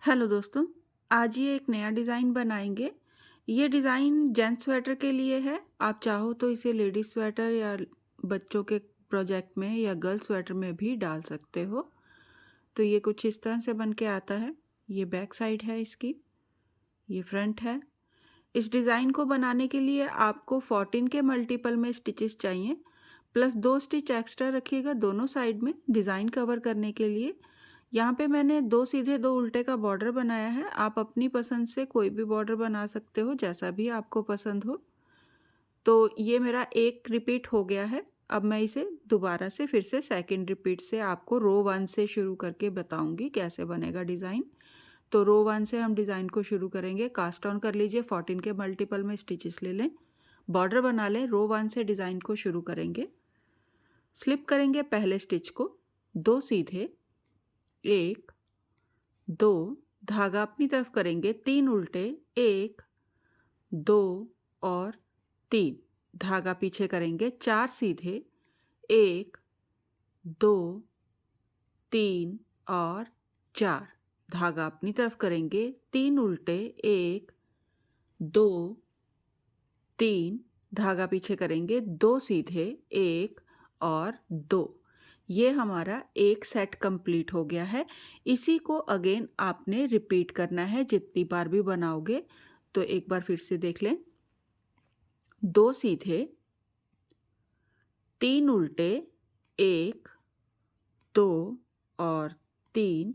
Hello दोस्तों, आज ये एक नया डिज़ाइन बनाएंगे। ये डिज़ाइन जेंट्स स्वेटर के लिए है। आप चाहो तो इसे लेडीज़ स्वेटर या बच्चों के प्रोजेक्ट में या गर्ल्स स्वेटर में भी डाल सकते हो। तो ये कुछ इस तरह से बन के आता है। ये बैक साइड है इसकी, ये फ्रंट है। इस डिज़ाइन को बनाने के लिए आपको 14 के मल्टीपल में स्टिचेस चाहिए, प्लस 2 स्टिच एक्स्ट्रा रखिएगा दोनों साइड में डिज़ाइन कवर करने के लिए। यहाँ पे मैंने 2 सीधे 2 उल्टे का बॉर्डर बनाया है। आप अपनी पसंद से कोई भी बॉर्डर बना सकते हो, जैसा भी आपको पसंद हो। तो ये मेरा एक रिपीट हो गया है। अब मैं इसे दोबारा से फिर से सेकंड रिपीट से आपको रो 1 से शुरू करके बताऊँगी कैसे बनेगा डिज़ाइन। तो रो 1 से हम डिज़ाइन को शुरू करेंगे। कास्ट ऑन कर लीजिए, 14 के मल्टीपल में स्टिचेस ले लें, बॉर्डर बना लें। रो 1 से डिज़ाइन को शुरू करेंगे। स्लिप करेंगे पहले स्टिच को, 2 सीधे, 1, 2, धागा अपनी तरफ करेंगे, 3 उल्टे, 1, 2 और 3, धागा पीछे करेंगे, 4 सीधे, 1, 2, 3 और 4, धागा अपनी तरफ करेंगे, 3 उल्टे, 1, 2, 3, धागा पीछे करेंगे, 2 सीधे, 1 और 2। ये हमारा एक सेट कंप्लीट हो गया है। इसी को अगेन आपने रिपीट करना है जितनी बार भी बनाओगे। तो एक बार फिर से देख लें। 2 सीधे, 3 उल्टे, 1, 2 और 3,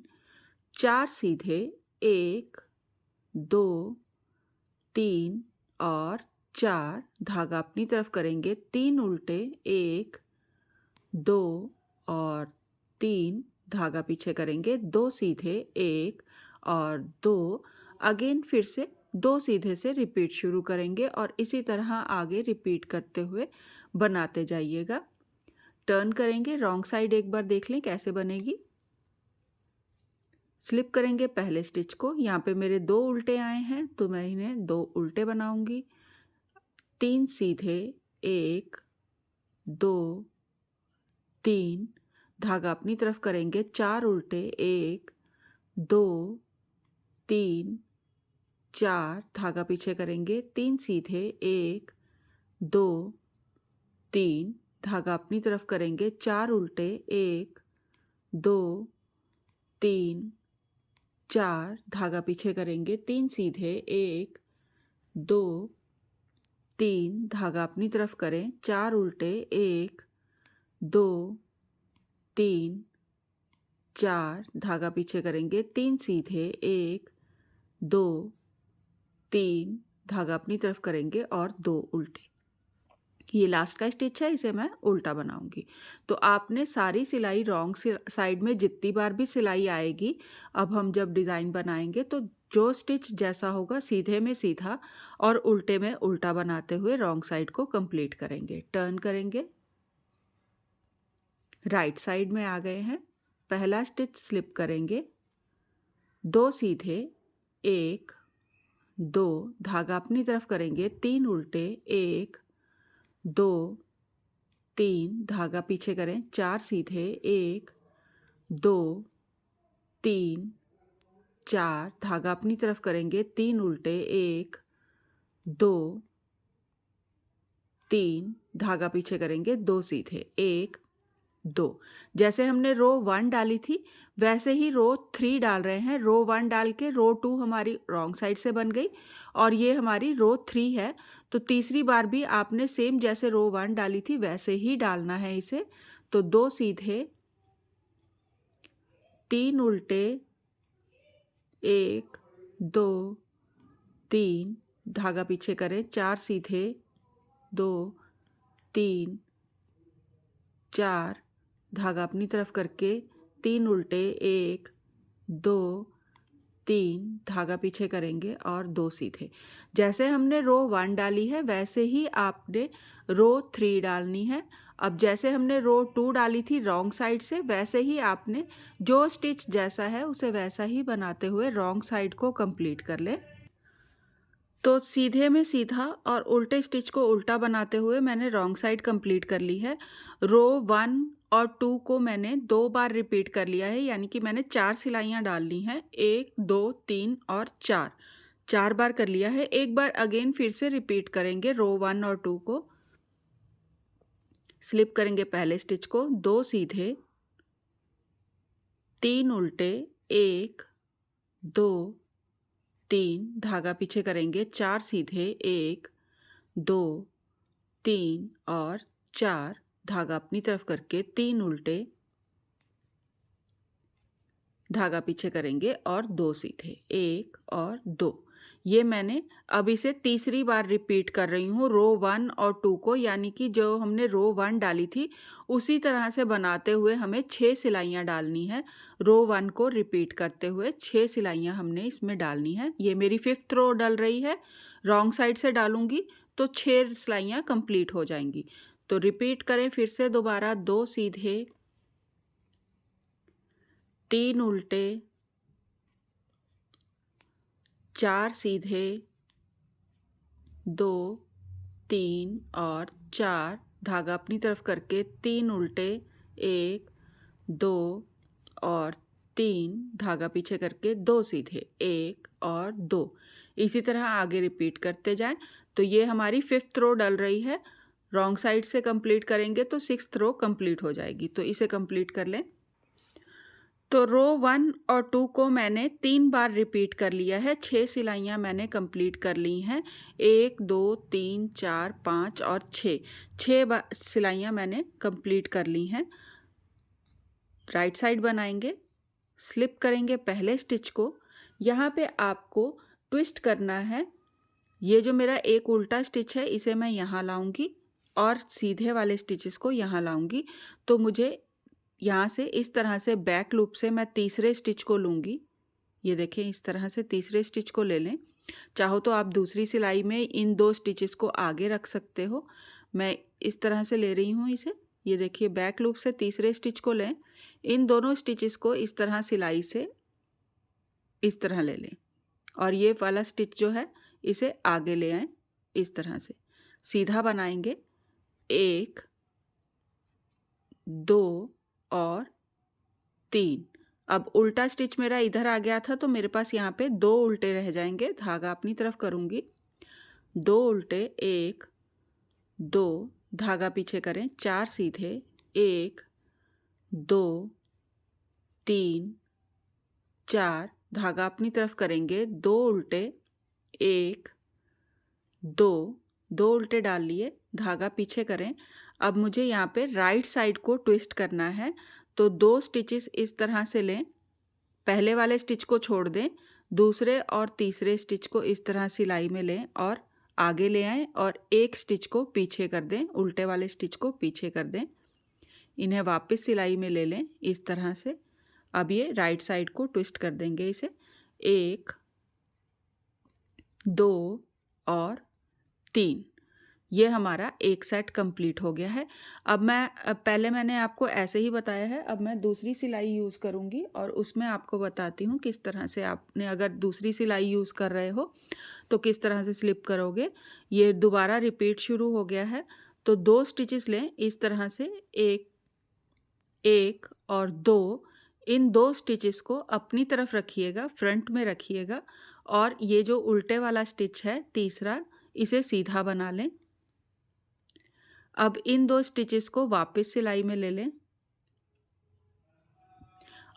4 सीधे, 1, 2, 3 और 4, धागा अपनी तरफ करेंगे, 3 उल्टे, 1, 2 और 3, धागा पीछे करेंगे, 2 सीधे, 1 और 2। अगेन फिर से 2 सीधे से रिपीट शुरू करेंगे और इसी तरह आगे रिपीट करते हुए बनाते जाइएगा। टर्न करेंगे, रॉन्ग साइड एक बार देख लें कैसे बनेगी। स्लिप करेंगे पहले स्टिच को। यहाँ पे मेरे 2 उल्टे आए हैं तो मैं इन्हें 2 उल्टे बनाऊंगी। 3 सीधे, 1, 2, 3, धागा अपनी तरफ करेंगे, 4 उल्टे, 1, 2, 3, 4, धागा पीछे करेंगे, 3 सीधे, 1, 2, 3, धागा अपनी तरफ करेंगे, 4 उल्टे, 1, 2, 3, 4, धागा पीछे करेंगे, 3 सीधे, 1, 2, 3, धागा अपनी तरफ करें, 4 उल्टे, 1, 2, 3, 4, धागा पीछे करेंगे, 3 सीधे, 1, 2, 3, धागा अपनी तरफ करेंगे और 2 उल्टे। ये लास्ट का स्टिच है, इसे मैं उल्टा बनाऊंगी। तो आपने सारी सिलाई रॉन्ग साइड में जितनी बार भी सिलाई आएगी, अब हम जब डिज़ाइन बनाएंगे तो जो स्टिच जैसा होगा सीधे में सीधा और उल्टे में उल्टा बनाते हुए रॉन्ग साइड को कंप्लीट करेंगे। टर्न करेंगे, राइट साइड में आ गए हैं। पहला स्टिच स्लिप करेंगे, 2 सीधे, 1, 2, धागा अपनी तरफ करेंगे, 3 उल्टे, 1, 2, 3, धागा पीछे करें, 4 सीधे, 1, 2, 3, 4, धागा अपनी तरफ करेंगे, 3 उल्टे, 1, 2, 3, धागा पीछे करेंगे, 2 सीधे, 1, 2। जैसे हमने रो 1 डाली थी वैसे ही रो 3 डाल रहे हैं। रो 1 डाल के रो 2 हमारी रॉन्ग साइड से बन गई और ये हमारी रो 3 है। तो तीसरी बार भी आपने सेम जैसे रो 1 डाली थी वैसे ही डालना है इसे। तो 2 सीधे, 3 उल्टे, 1, 2, 3, धागा पीछे करें, 4 सीधे, 2, 3, 4, धागा अपनी तरफ करके, 3 उल्टे, 1, 2, 3, धागा पीछे करेंगे और 2 सीधे। जैसे हमने रो 1 डाली है वैसे ही आपने रो 3 डालनी है। अब जैसे हमने रो 2 डाली थी रॉन्ग साइड से वैसे ही आपने जो स्टिच जैसा है उसे वैसा ही बनाते हुए रॉन्ग साइड को कंप्लीट कर लें। तो सीधे में सीधा और उल्टे स्टिच को उल्टा बनाते हुए मैंने रॉन्ग साइड कंप्लीट कर ली है। रो 1 और 2 को मैंने 2 बार रिपीट कर लिया है, यानी कि मैंने 4 सिलाइयाँ डालनी हैं। 1, 2, 3 और 4, 4 बार कर लिया है। एक बार अगेन फिर से रिपीट करेंगे रो 1 और 2 को। स्लिप करेंगे पहले स्टिच को, 2 सीधे, 3 उल्टे, 1, 2, 3, धागा पीछे करेंगे, 4 सीधे, 1, 2, 3 और 4, धागा अपनी तरफ करके 3 उल्टे, धागा पीछे करेंगे और 2 सीधे, 1 और 2। ये मैंने अब इसे तीसरी बार रिपीट कर रही हूँ रो 1 और 2 को, यानी कि जो हमने रो 1 डाली थी उसी तरह से बनाते हुए हमें 6 सिलाइयाँ डालनी है। रो 1 को रिपीट करते हुए 6 सिलाइयाँ हमने इसमें डालनी है। ये मेरी 5th रो डल रही है, रॉन्ग साइड से डालूंगी तो 6 सिलाइयाँ कंप्लीट हो जाएंगी। तो रिपीट करें फिर से दोबारा, 2 सीधे, 3 उल्टे, 4 सीधे, 2, 3 और 4, धागा अपनी तरफ करके 3 उल्टे, 1, 2 और 3, धागा पीछे करके 2 सीधे, 1 और 2। इसी तरह आगे रिपीट करते जाएं। तो ये हमारी 5th रो डल रही है। रॉन्ग साइड से कंप्लीट करेंगे तो 6th रो कंप्लीट हो जाएगी। तो इसे कंप्लीट कर लें। तो रो 1 और 2 को मैंने 3 बार रिपीट कर लिया है। 6 सिलाइयाँ मैंने कंप्लीट कर ली हैं। 1, 2, 3, 4, 5 और 6 सिलाइयाँ मैंने कंप्लीट कर ली हैं। राइट साइड बनाएंगे, स्लिप करेंगे पहले स्टिच को। यहाँ पे आपको ट्विस्ट करना है। ये जो मेरा एक उल्टा स्टिच है इसे मैं यहाँ लाऊंगी और सीधे वाले स्टिचेस को यहाँ लाऊंगी। तो मुझे यहाँ से इस तरह से बैक लूप से मैं तीसरे स्टिच को लूँगी। ये देखें, इस तरह से तीसरे स्टिच को ले लें। चाहो तो आप दूसरी सिलाई में इन 2 स्टिचेस को आगे रख सकते हो। मैं इस तरह से ले रही हूँ इसे। ये देखिए, बैक लूप से तीसरे स्टिच को लें, इन दोनों स्टिचेस को इस तरह सिलाई से इस तरह ले लें और ये वाला स्टिच जो है इसे आगे ले आएं। इस तरह से सीधा बनाएंगे, 1, 2 और 3। अब उल्टा स्टिच मेरा इधर आ गया था तो मेरे पास यहाँ पे 2 उल्टे रह जाएंगे। धागा अपनी तरफ करूँगी, 2 उल्टे, 1, 2, धागा पीछे करें, 4 सीधे, 1, 2, 3, 4, धागा अपनी तरफ करेंगे, 2 उल्टे, 1, 2 उल्टे डाल लिए, धागा पीछे करें। अब मुझे यहाँ पे राइट साइड को ट्विस्ट करना है। तो 2 स्टिचेस इस तरह से लें, पहले वाले स्टिच को छोड़ दें, दूसरे और तीसरे स्टिच को इस तरह सिलाई में लें और आगे ले आएं और एक स्टिच को पीछे कर दें, उल्टे वाले स्टिच को पीछे कर दें। इन्हें वापस सिलाई में ले लें इस तरह से। अब ये राइट साइड को ट्विस्ट कर देंगे इसे, 1, 2 और 3। ये हमारा एक सेट कंप्लीट हो गया है। अब पहले मैंने आपको ऐसे ही बताया है, अब मैं दूसरी सिलाई यूज़ करूँगी और उसमें आपको बताती हूँ किस तरह से आपने अगर दूसरी सिलाई यूज़ कर रहे हो तो किस तरह से स्लिप करोगे। ये दोबारा रिपीट शुरू हो गया है। तो 2 स्टिचेस लें इस तरह से, 1 और 2। इन 2 स्टिचेस को अपनी तरफ रखिएगा, फ्रंट में रखिएगा और ये जो उल्टे वाला स्टिच है तीसरा, इसे सीधा बना लें। अब इन 2 स्टिचेस को वापस सिलाई में ले लें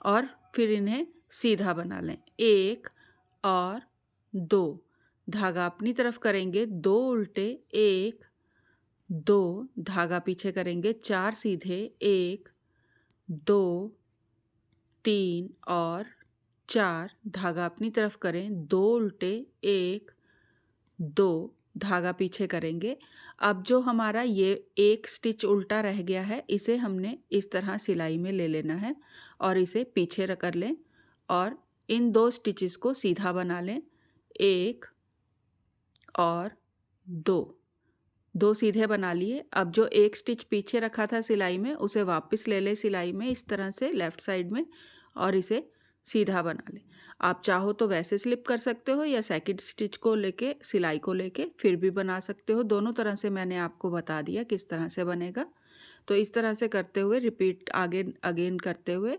और फिर इन्हें सीधा बना लें, 1 और 2, धागा अपनी तरफ करेंगे, 2 उल्टे, 1, 2, धागा पीछे करेंगे, 4 सीधे, 1, 2, 3 और 4, धागा अपनी तरफ करें, 2 उल्टे, 1, 2, धागा पीछे करेंगे। अब जो हमारा ये एक स्टिच उल्टा रह गया है इसे हमने इस तरह सिलाई में ले लेना है और इसे पीछे कर लें और इन 2 स्टिचेस को सीधा बना लें, 1 और 2 सीधे बना लिए। अब जो एक स्टिच पीछे रखा था सिलाई में उसे वापस ले लें सिलाई में इस तरह से लेफ़्ट साइड में और इसे सीधा बना लें। आप चाहो तो वैसे स्लिप कर सकते हो या सेकंड स्टिच को लेके सिलाई को लेके फिर भी बना सकते हो। दोनों तरह से मैंने आपको बता दिया किस तरह से बनेगा। तो इस तरह से करते हुए रिपीट आगे अगेन करते हुए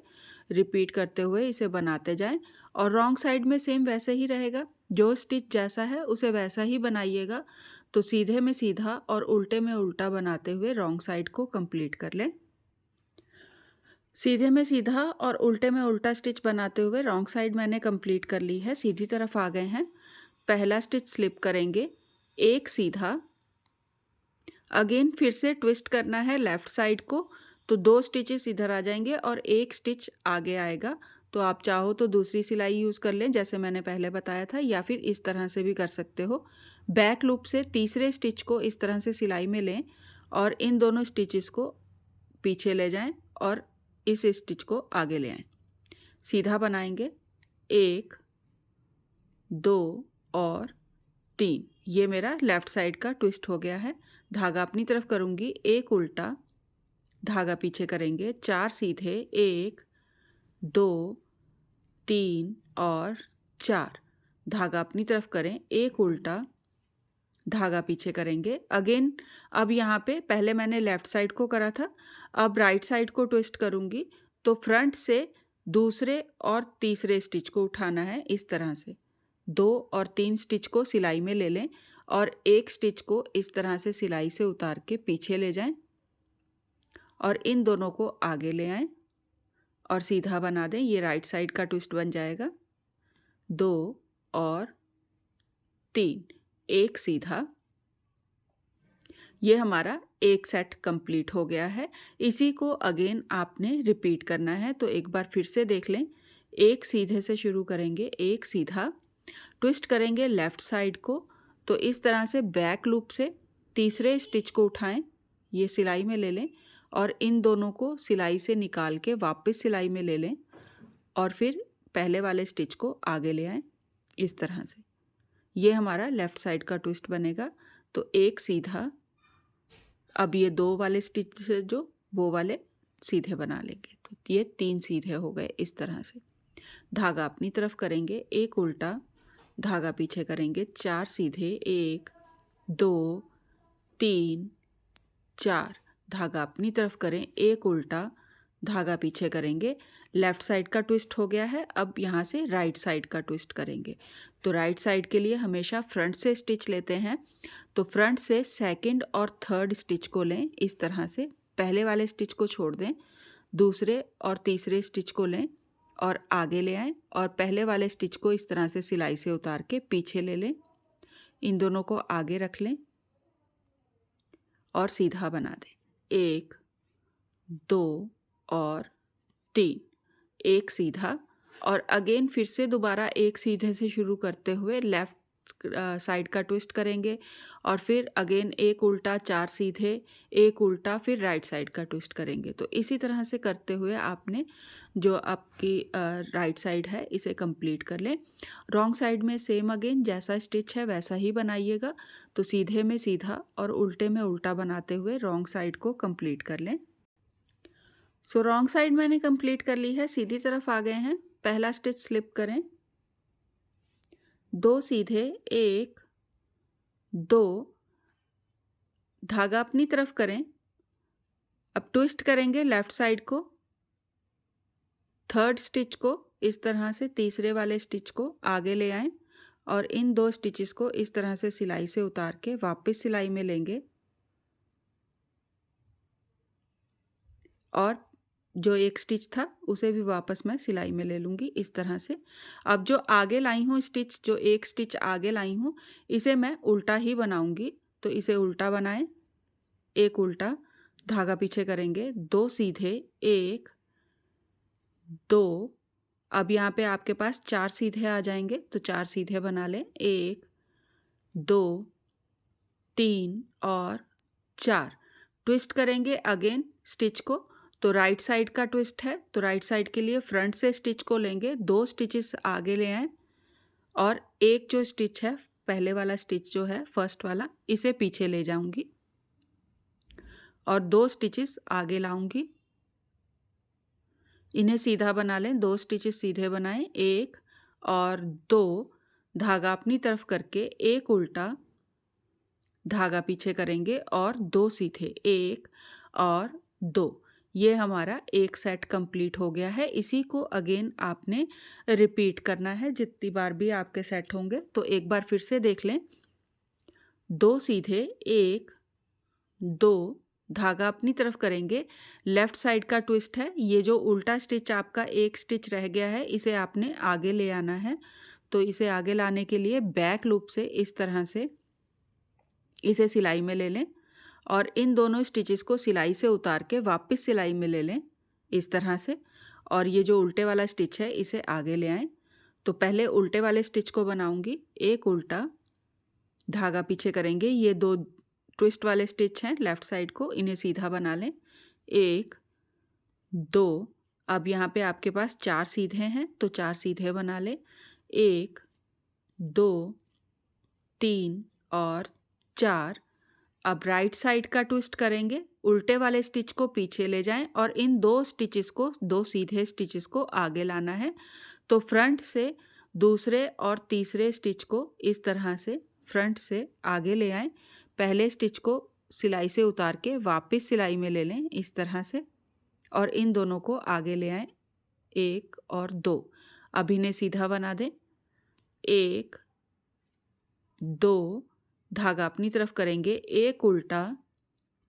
रिपीट करते हुए इसे बनाते जाएं। और रॉन्ग साइड में सेम वैसे ही रहेगा, जो स्टिच जैसा है उसे वैसा ही बनाइएगा। तो सीधे में सीधा और उल्टे में उल्टा बनाते हुए रॉन्ग साइड को कंप्लीट कर लें। सीधे में सीधा और उल्टे में उल्टा स्टिच बनाते हुए रॉन्ग साइड मैंने कंप्लीट कर ली है, सीधी तरफ आ गए हैं। पहला स्टिच स्लिप करेंगे, एक सीधा, अगेन फिर से ट्विस्ट करना है लेफ्ट साइड को, तो 2 स्टिचेस इधर आ जाएंगे और एक स्टिच आगे आएगा। तो आप चाहो तो दूसरी सिलाई यूज़ कर लें जैसे मैंने पहले बताया था, या फिर इस तरह से भी कर सकते हो। बैक लूप से तीसरे स्टिच को इस तरह से सिलाई में लें और इन दोनों स्टिचेस को पीछे ले जाएं और इस स्टिच को आगे ले आएं। सीधा बनाएंगे, 1 2 और 3। ये मेरा लेफ़्ट साइड का ट्विस्ट हो गया है। धागा अपनी तरफ करूँगी, एक उल्टा, धागा पीछे करेंगे, 4 सीधे, 1 2 3 और 4। धागा अपनी तरफ करें, एक उल्टा, धागा पीछे करेंगे। अगेन अब यहाँ पे पहले मैंने लेफ़्ट साइड को करा था, अब राइट साइड को ट्विस्ट करूँगी। तो फ्रंट से दूसरे और तीसरे स्टिच को उठाना है इस तरह से। 2 और 3 स्टिच को सिलाई में ले लें और एक स्टिच को इस तरह से सिलाई से उतार के पीछे ले जाएं और इन दोनों को आगे ले आएं और सीधा बना दें। ये राइट साइड का ट्विस्ट बन जाएगा। 2 और 3, एक सीधा। ये हमारा एक सेट कंप्लीट हो गया है। इसी को अगेन आपने रिपीट करना है, तो एक बार फिर से देख लें। एक सीधे से शुरू करेंगे, एक सीधा, ट्विस्ट करेंगे लेफ़्ट साइड को, तो इस तरह से बैक लूप से तीसरे स्टिच को उठाएं, ये सिलाई में ले लें और इन दोनों को सिलाई से निकाल के वापस सिलाई में ले लें और फिर पहले वाले स्टिच को आगे ले आएं इस तरह से। ये हमारा लेफ़्ट साइड का ट्विस्ट बनेगा। तो एक सीधा, अब ये 2 वाले स्टिच जो वो वाले सीधे बना लेंगे, तो ये 3 सीधे हो गए इस तरह से। धागा अपनी तरफ करेंगे, एक उल्टा, धागा पीछे करेंगे, 4 सीधे, 1 2 3 4। धागा अपनी तरफ करें, एक उल्टा, धागा पीछे करेंगे। लेफ़्ट साइड का ट्विस्ट हो गया है, अब यहाँ से राइट साइड का ट्विस्ट करेंगे। तो राइट साइड के लिए हमेशा फ्रंट से स्टिच लेते हैं, तो फ्रंट से सेकंड और थर्ड स्टिच को लें इस तरह से। पहले वाले स्टिच को छोड़ दें, दूसरे और तीसरे स्टिच को लें और आगे ले आएं और पहले वाले स्टिच को इस तरह से सिलाई से उतार के पीछे ले लें। इन दोनों को आगे रख लें और सीधा बना दें। 1 2 और 3, एक सीधा, और अगेन फिर से दोबारा एक सीधे से शुरू करते हुए लेफ़्ट साइड का ट्विस्ट करेंगे और फिर अगेन एक उल्टा, 4 सीधे, एक उल्टा, फिर राइट साइड का ट्विस्ट करेंगे। तो इसी तरह से करते हुए आपने जो आपकी राइट साइड है इसे कंप्लीट कर लें। रॉन्ग साइड में सेम अगेन जैसा स्टिच है वैसा ही बनाइएगा। तो सीधे में सीधा और उल्टे में उल्टा बनाते हुए रॉन्ग साइड को कंप्लीट कर लें। सो रॉन्ग साइड मैंने कंप्लीट कर ली है, सीधी तरफ आ गए हैं। पहला स्टिच स्लिप करें, 2 सीधे, 1 2, धागा अपनी तरफ करें। अब ट्विस्ट करेंगे लेफ़्ट साइड को, थर्ड स्टिच को इस तरह से तीसरे वाले स्टिच को आगे ले आएं और इन 2 स्टिचेस को इस तरह से सिलाई से उतार के वापस सिलाई में लेंगे और जो एक स्टिच था उसे भी वापस मैं सिलाई में ले लूँगी इस तरह से। अब जो आगे लाई हूँ स्टिच, जो एक स्टिच आगे लाई हूँ, इसे मैं उल्टा ही बनाऊँगी। तो इसे उल्टा बनाएं, एक उल्टा, धागा पीछे करेंगे, 2 सीधे, 1 2। अब यहाँ पे आपके पास 4 सीधे आ जाएंगे, तो 4 सीधे बना लें, 1 2 3 और 4। ट्विस्ट करेंगे अगेन स्टिच को, तो राइट साइड का ट्विस्ट है, तो राइट साइड के लिए फ्रंट से स्टिच को लेंगे, 2 स्टिचेस आगे ले आएं और एक जो स्टिच है पहले वाला स्टिच जो है फर्स्ट वाला, इसे पीछे ले जाऊंगी और 2 स्टिचेस आगे लाऊंगी। इन्हें सीधा बना लें, 2 स्टिचेस सीधे बनाएं, 1 और 2, धागा अपनी तरफ करके एक उल्टा, धागा पीछे करेंगे और 2 सीधे, 1 और 2। ये हमारा एक सेट कंप्लीट हो गया है। इसी को अगेन आपने रिपीट करना है जितनी बार भी आपके सेट होंगे। तो एक बार फिर से देख लें। 2 सीधे, 1, 2, धागा अपनी तरफ करेंगे, लेफ्ट साइड का ट्विस्ट है। ये जो उल्टा स्टिच आपका एक स्टिच रह गया है, इसे आपने आगे ले आना है। तो इसे आगे लाने के लिए बैक लूप से इस तरह से इसे सिलाई में ले लें और इन दोनों स्टिचेस को सिलाई से उतार के वापस सिलाई में ले लें इस तरह से। और ये जो उल्टे वाला स्टिच है इसे आगे ले आएं। तो पहले उल्टे वाले स्टिच को बनाऊंगी, एक उल्टा, धागा पीछे करेंगे, ये 2 ट्विस्ट वाले स्टिच हैं लेफ्ट साइड को, इन्हें सीधा बना लें, 1, 2। अब यहाँ पे आपके पास 4 सीधे हैं तो 4 सीधे बना लें, 1, 2, 3 और 4। अब राइट साइड का ट्विस्ट करेंगे, उल्टे वाले स्टिच को पीछे ले जाएं और इन 2 स्टिचेस को, 2 सीधे स्टिचेस को आगे लाना है। तो फ्रंट से दूसरे और तीसरे स्टिच को इस तरह से फ्रंट से आगे ले आएं। पहले स्टिच को सिलाई से उतार के वापस सिलाई में ले लें इस तरह से और इन दोनों को आगे ले आएं, 1 और 2। अब इन्हें सीधा बना दें, 1, 2, धागा अपनी तरफ करेंगे, एक उल्टा,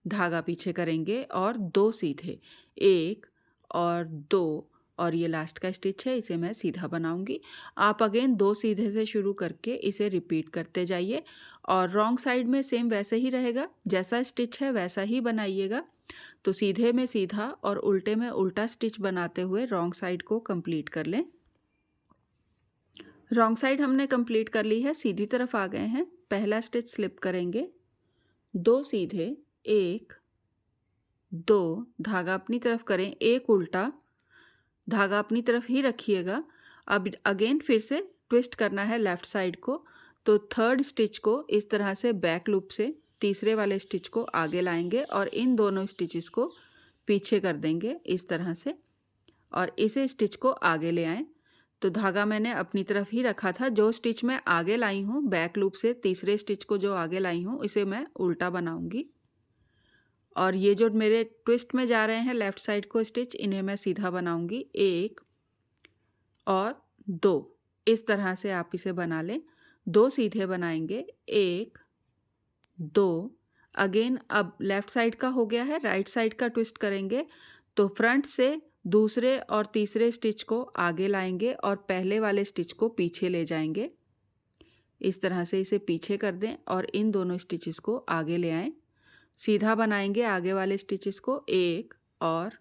धागा पीछे करेंगे और 2 सीधे, 1 और 2। और ये लास्ट का स्टिच है, इसे मैं सीधा बनाऊंगी। आप अगेन 2 सीधे से शुरू करके इसे रिपीट करते जाइए और रॉन्ग साइड में सेम वैसे ही रहेगा, जैसा स्टिच है वैसा ही बनाइएगा। तो सीधे में सीधा और उल्टे में उल्टा स्टिच बनाते हुए रॉन्ग साइड को कंप्लीट कर लें। रॉन्ग साइड हमने कंप्लीट कर ली है, सीधी तरफ आ गए हैं। पहला स्टिच स्लिप करेंगे, 2 सीधे, 1, 2, धागा अपनी तरफ करें, एक उल्टा, धागा अपनी तरफ ही रखिएगा। अब अगेन फिर से ट्विस्ट करना है लेफ्ट साइड को। तो थर्ड स्टिच को इस तरह से बैक लूप से तीसरे वाले स्टिच को आगे लाएंगे और इन दोनों स्टिचेस को पीछे कर देंगे इस तरह से और इसे स्टिच को आगे ले आएं। तो धागा मैंने अपनी तरफ ही रखा था। जो स्टिच मैं आगे लाई हूँ बैक लूप से तीसरे स्टिच को जो आगे लाई हूँ इसे मैं उल्टा बनाऊंगी और ये जो मेरे ट्विस्ट में जा रहे हैं लेफ्ट साइड को स्टिच, इन्हें मैं सीधा बनाऊंगी, 1 और 2। इस तरह से आप इसे बना लें। 2 सीधे बनाएंगे, 1, 2। अगेन अब लेफ्ट साइड का हो गया है, राइट साइड का ट्विस्ट करेंगे। तो फ्रंट से दूसरे और तीसरे स्टिच को आगे लाएंगे और पहले वाले स्टिच को पीछे ले जाएंगे। इस तरह से इसे पीछे कर दें और इन दोनों स्टिचेस को आगे ले आएं। सीधा बनाएंगे आगे वाले स्टिचेस को, 1 और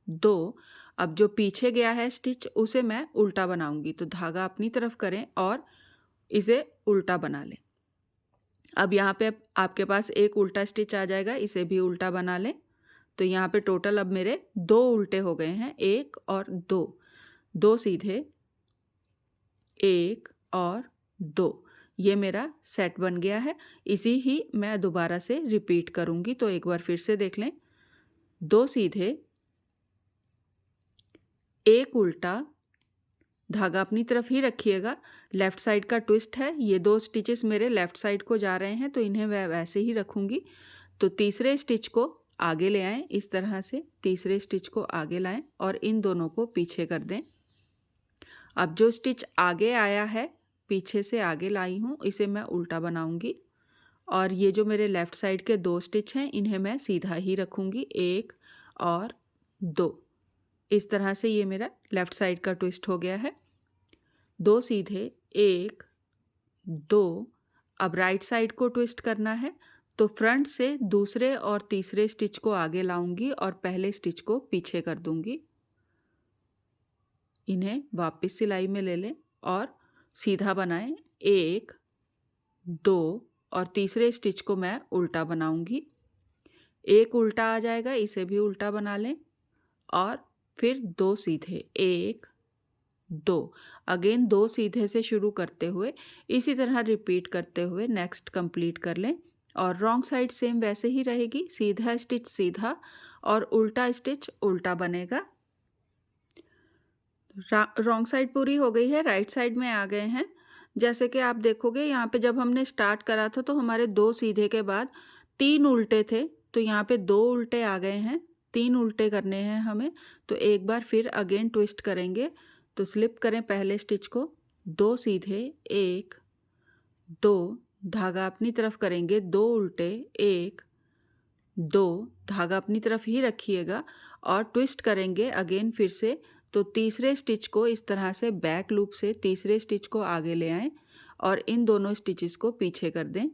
2। अब जो पीछे गया है स्टिच उसे मैं उल्टा बनाऊंगी। तो धागा अपनी तरफ करें और इसे उल्टा बना लें। अब यहाँ पे आपके पास एक उल्टा स्टिच आ जाएगा, इसे भी उल्टा बना लें। तो यहाँ पे टोटल अब मेरे 2 उल्टे हो गए हैं, 1 और 2। 2 सीधे, 1 और 2। ये मेरा सेट बन गया है। इसी ही मैं दोबारा से रिपीट करूँगी। तो एक बार फिर से देख लें, 2 सीधे, एक उल्टा, धागा अपनी तरफ ही रखिएगा, लेफ़्ट साइड का ट्विस्ट है। ये 2 स्टिचेस मेरे लेफ़्ट साइड को जा रहे हैं तो इन्हें मैं वैसे ही रखूँगी। तो तीसरे स्टिच को आगे ले आएं, इस तरह से तीसरे स्टिच को आगे लाएं और इन दोनों को पीछे कर दें। अब जो स्टिच आगे आया है, पीछे से आगे लाई हूँ, इसे मैं उल्टा बनाऊंगी और ये जो मेरे लेफ़्ट साइड के 2 स्टिच हैं इन्हें मैं सीधा ही रखूँगी, 1 और 2। इस तरह से ये मेरा लेफ़्ट साइड का ट्विस्ट हो गया है। 2 सीधे, 1, 2। अब राइट साइड को ट्विस्ट करना है। तो फ्रंट से दूसरे और तीसरे स्टिच को आगे लाऊंगी और पहले स्टिच को पीछे कर दूंगी। इन्हें वापस सिलाई में ले लें और सीधा बनाएं, 1, 2 और तीसरे स्टिच को मैं उल्टा बनाऊंगी। एक उल्टा आ जाएगा, इसे भी उल्टा बना लें और फिर 2 सीधे, 1, 2। अगेन 2 सीधे से शुरू करते हुए इसी तरह रिपीट करते हुए नेक्स्ट कंप्लीट कर लें और रॉन्ग साइड सेम वैसे ही रहेगी, सीधा स्टिच सीधा और उल्टा स्टिच उल्टा बनेगा। रॉन्ग साइड पूरी हो गई है, राइट साइड में आ गए हैं। जैसे कि आप देखोगे यहाँ पे जब हमने स्टार्ट करा था तो हमारे 2 सीधे के बाद 3 उल्टे थे, तो यहाँ पे 2 उल्टे आ गए हैं, 3 उल्टे करने हैं हमें। तो एक बार फिर अगेन ट्विस्ट करेंगे। तो स्लिप करें पहले स्टिच को, 2 सीधे, 1 2, धागा अपनी तरफ करेंगे, 2 उल्टे, 1 2, धागा अपनी तरफ ही रखिएगा और ट्विस्ट करेंगे अगेन फिर से। तो तीसरे स्टिच को इस तरह से बैक लूप से तीसरे स्टिच को आगे ले आएं और इन दोनों स्टिचेस को पीछे कर दें।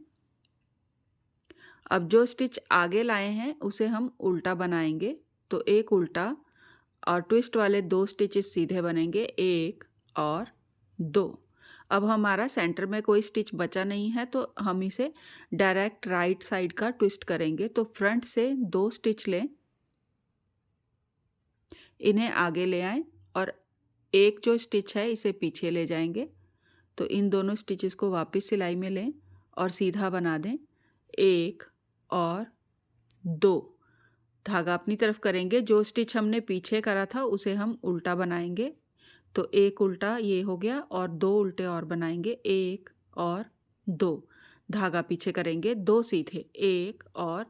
अब जो स्टिच आगे लाए हैं उसे हम उल्टा बनाएंगे। तो एक उल्टा और ट्विस्ट वाले 2 स्टिचेस सीधे बनेंगे, 1 और 2। अब हमारा सेंटर में कोई स्टिच बचा नहीं है तो हम इसे डायरेक्ट राइट साइड का ट्विस्ट करेंगे। तो फ्रंट से 2 स्टिच लें, इन्हें आगे ले आएं और एक जो स्टिच है इसे पीछे ले जाएंगे। तो इन दोनों स्टिचेस को वापस सिलाई में लें और सीधा बना दें, 1 और 2, धागा अपनी तरफ करेंगे। जो स्टिच हमने पीछे करा था उसे हम उल्टा बनाएंगे। तो एक उल्टा ये हो गया और 2 उल्टे और बनाएंगे, 1 और 2, धागा पीछे करेंगे, 2 सीधे, 1 और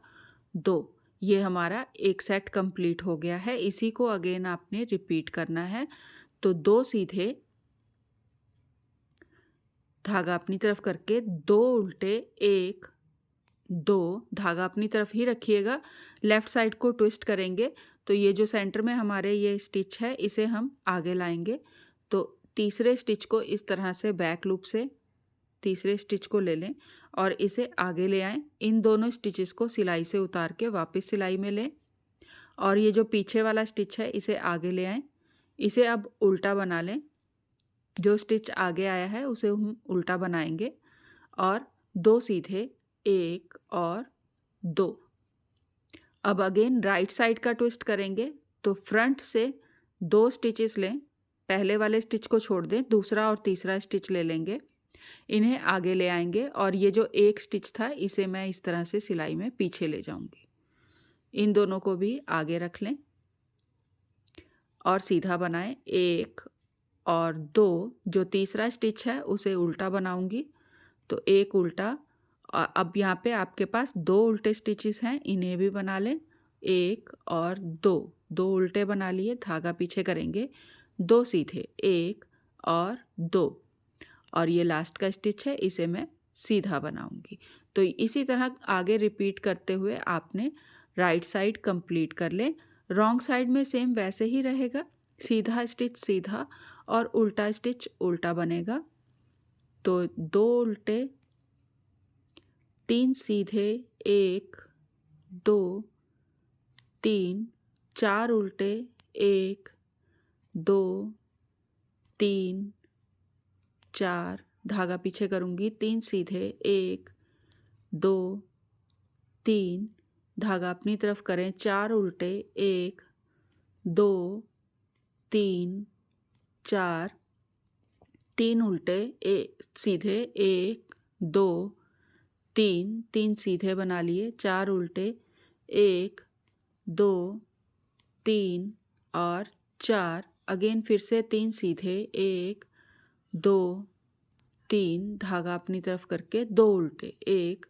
2। ये हमारा एक सेट कंप्लीट हो गया है। इसी को अगेन आपने रिपीट करना है। तो 2 सीधे, धागा अपनी तरफ करके, 2 उल्टे, 1 2, धागा अपनी तरफ ही रखिएगा। लेफ्ट साइड को ट्विस्ट करेंगे। तो ये जो सेंटर में हमारे ये स्टिच है इसे हम आगे लाएंगे। तो तीसरे स्टिच को इस तरह से बैक लूप से तीसरे स्टिच को ले लें और इसे आगे ले आएं। इन दोनों स्टिचेस को सिलाई से उतार के वापस सिलाई में लें और ये जो पीछे वाला स्टिच है इसे आगे ले आएं। इसे अब उल्टा बना लें। जो स्टिच आगे आया है उसे हम उल्टा बनाएंगे और 2 सीधे, 1 और 2। अब अगेन राइट साइड का ट्विस्ट करेंगे। तो फ्रंट से 2 स्टिचेस लें, पहले वाले स्टिच को छोड़ दें, दूसरा और तीसरा स्टिच ले लेंगे, इन्हें आगे ले आएंगे और ये जो एक स्टिच था इसे मैं इस तरह से सिलाई में पीछे ले जाऊंगी। इन दोनों को भी आगे रख लें और सीधा बनाएं, 1 और 2। जो तीसरा स्टिच है उसे उल्टा बनाऊंगी। तो एक उल्टा, अब यहाँ पे आपके पास 2 उल्टे स्टिचेस हैं, इन्हें भी बना लें, 1 और 2, 2 उल्टे बना लिए, धागा पीछे करेंगे, 2 सीधे, 1 और 2 और ये लास्ट का स्टिच है इसे मैं सीधा बनाऊंगी। तो इसी तरह आगे रिपीट करते हुए आपने राइट साइड कंप्लीट कर लें। रॉन्ग साइड में सेम वैसे ही रहेगा, सीधा स्टिच सीधा और उल्टा स्टिच उल्टा बनेगा। तो 2 उल्टे, 3 सीधे, 1 2 3, 4 उल्टे, 1 2 3 4, धागा पीछे करूंगी, 3 सीधे, 1 2 3, धागा अपनी तरफ करें, 4 उल्टे, 1 2 3 4, 3 उल्टे, सीधे, 1 2 3, 3 सीधे बना लिए, 4 उल्टे, 1 2 3 और 4, अगेन फिर से 3 सीधे, 1 2 3, धागा अपनी तरफ करके, 2 उल्टे, 1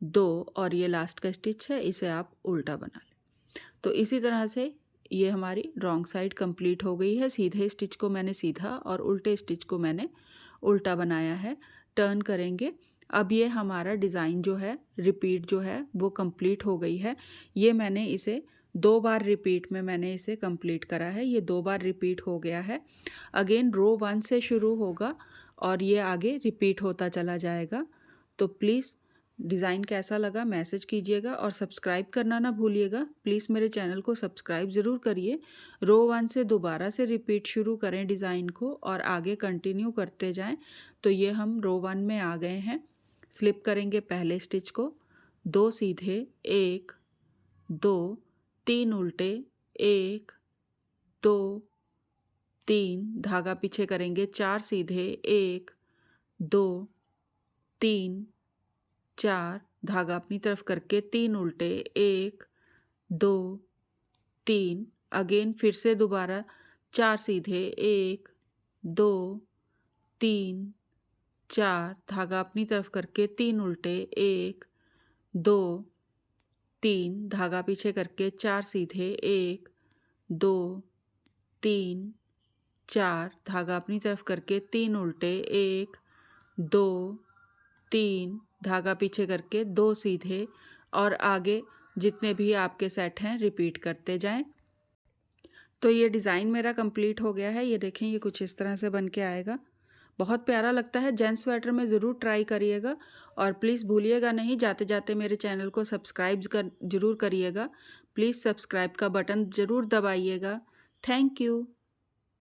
2 और ये लास्ट का स्टिच है इसे आप उल्टा बना लें। तो इसी तरह से ये हमारी रॉन्ग साइड कंप्लीट हो गई है। सीधे स्टिच को मैंने सीधा और उल्टे स्टिच को मैंने उल्टा बनाया है। टर्न करेंगे। अब ये हमारा डिज़ाइन जो है, रिपीट जो है वो कंप्लीट हो गई है। ये मैंने इसे 2 बार रिपीट में मैंने इसे कंप्लीट करा है। ये 2 बार रिपीट हो गया है। अगेन रो 1 से शुरू होगा और ये आगे रिपीट होता चला जाएगा। तो प्लीज़ डिज़ाइन कैसा लगा मैसेज कीजिएगा और सब्सक्राइब करना ना भूलिएगा। प्लीज़ मेरे चैनल को सब्सक्राइब ज़रूर करिए। रो 1 से दोबारा से रिपीट शुरू करें डिज़ाइन को और आगे कंटिन्यू करते जाएं। तो ये हम रो 1 में आ गए हैं। स्लिप करेंगे पहले स्टिच को, 2 सीधे, 1 2 3 उल्टे, 1 2 3, धागा पीछे करेंगे, 4 सीधे, 1 2 3 4, धागा अपनी तरफ करके, 3 उल्टे, 1 2 3, अगेन फिर से दोबारा 4 सीधे, 1 2 3 4, धागा अपनी तरफ करके, 3 उल्टे, 1 2 3 धागा पीछे करके 4 सीधे 1 2 3 4 धागा अपनी तरफ करके 3 उल्टे 1 2 3 धागा पीछे करके 2 सीधे और आगे जितने भी आपके सेट हैं रिपीट करते जाएं। तो ये डिज़ाइन मेरा कंप्लीट हो गया है। ये देखें, ये कुछ इस तरह से बन के आएगा। बहुत प्यारा लगता है। जेंट्स स्वेटर में ज़रूर ट्राई करिएगा और प्लीज़ भूलिएगा नहीं, जाते जाते मेरे चैनल को सब्सक्राइब ज़रूर करिएगा। प्लीज़ सब्सक्राइब का बटन ज़रूर दबाइएगा। Thank you.